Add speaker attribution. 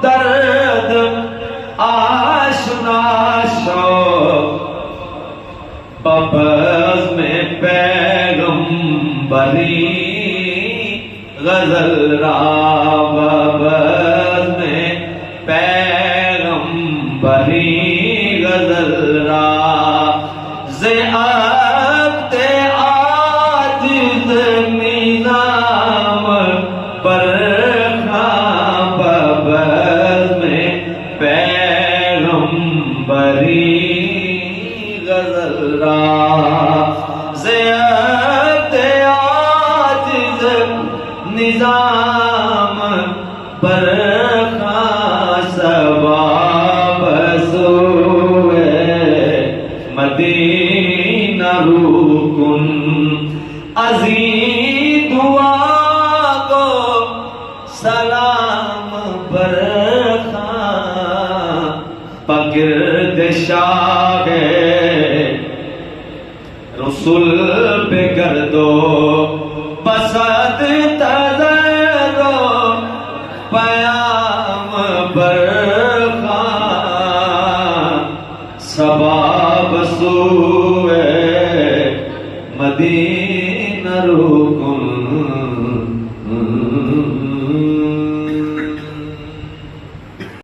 Speaker 1: दर्द आशना बबज़ में पैगंबरी गजल रा बबज़ में पैगंबरी गजल रा ज़े अब्दे आजिज़ निज़ाम पर बबज़ में पैगंबरी गजल रा ज़े अब्दे आजिज़ निज़ाम पर सवाब सोए मदीना रुकुन अज़ी दुआ को सलाम पर पगिर्द शाह रसूल पे कर दो बसत तज़रो